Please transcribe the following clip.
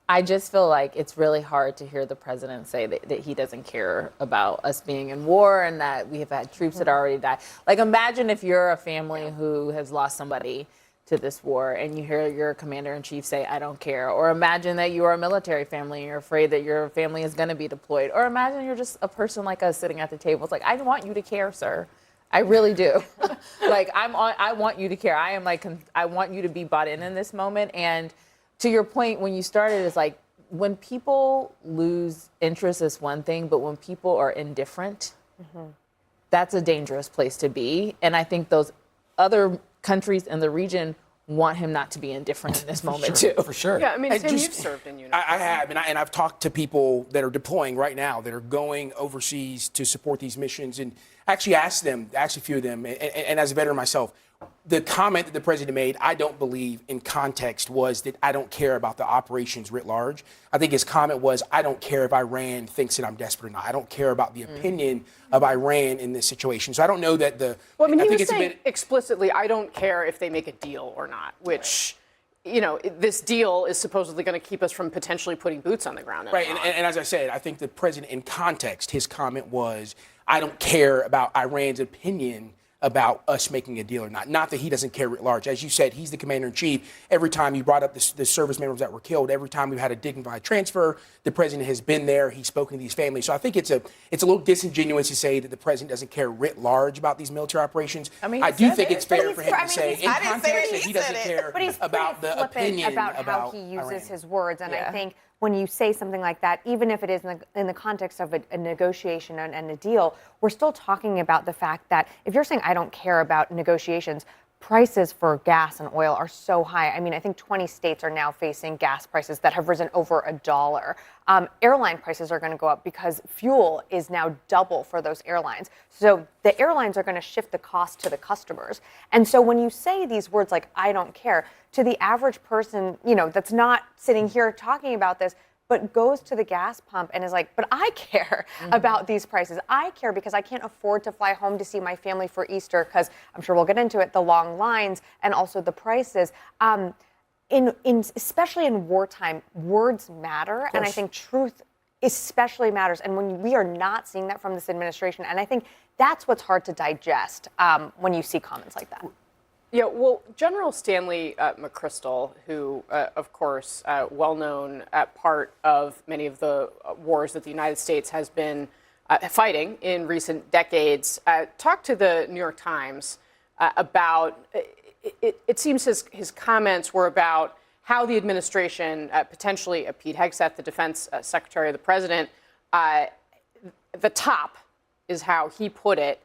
I just feel like it's really hard to hear the president say that he doesn't care about us being in war and that we have had troops that already died. Like, imagine if you're a family who has lost somebody to this war and you hear your commander-in-chief say, I don't care. Or imagine that you are a military family and you're afraid that your family is going to be deployed. Or imagine you're just a person like us sitting at the table. It's like, I want you to care, sir. I really do. Like, I want you to care. I want you to be bought in this moment. And to your point, when you started, is like when people lose interest is one thing, but when people are indifferent, that's a dangerous place to be. And I think those other countries in the region want him not to be indifferent in this moment, too. For sure. Yeah, I mean, Tim, you've served in uniform. I have, and I've talked to people that are deploying right now, that are going overseas to support these missions, and actually asked a few of them, and as a veteran myself, the comment that the president made, I don't believe in context, was that I don't care about the operations writ large. I think his comment was, I don't care if Iran thinks that I'm desperate or not. I don't care about the opinion of Iran in this situation. So I don't know that the... Well, I mean, he was saying explicitly, I don't care if they make a deal or not, which... You know, this deal is supposedly going to keep us from potentially putting boots on the ground. Right, and as I said, I think the president, in context, his comment was, I don't care about Iran's opinion about us making a deal or not. Not that he doesn't care at large. As you said, he's the commander-in-chief. Every time you brought up the service members that were killed, every time we've had a dignified transfer, the president has been there. He's spoken to these families. So I think it's a little disingenuous to say that the president doesn't care writ large about these military operations. I mean, I do think it's fair for him to say, in I didn't say context, that that he doesn't care But he's about the opinion about how he uses Iran. his words, and I think when you say something like that, even if it is in the context of a negotiation and a deal, we're still talking about the fact that if you're saying I don't care about negotiations, prices for gas and oil are so high. I mean, I think 20 states are now facing gas prices that have risen over $1. Airline prices are going to go up because fuel is now double for those airlines. So the airlines are going to shift the cost to the customers. And so when you say these words like, I don't care, to the average person, you know, that's not sitting here talking about this, but goes to the gas pump and is like, but I care about these prices. I care because I can't afford to fly home to see my family for Easter because I'm sure we'll get into it, the long lines and also the prices. Especially in wartime, words matter, and I think truth especially matters. And when we are not seeing that from this administration, and I think that's what's hard to digest when you see comments like that. Yeah, well, General Stanley McChrystal, who, of course, well-known part of many of the wars that the United States has been fighting in recent decades, talked to the New York Times about, it seems his comments were about how the administration, potentially Pete Hegseth, the defense secretary of the president, the top is how he put it,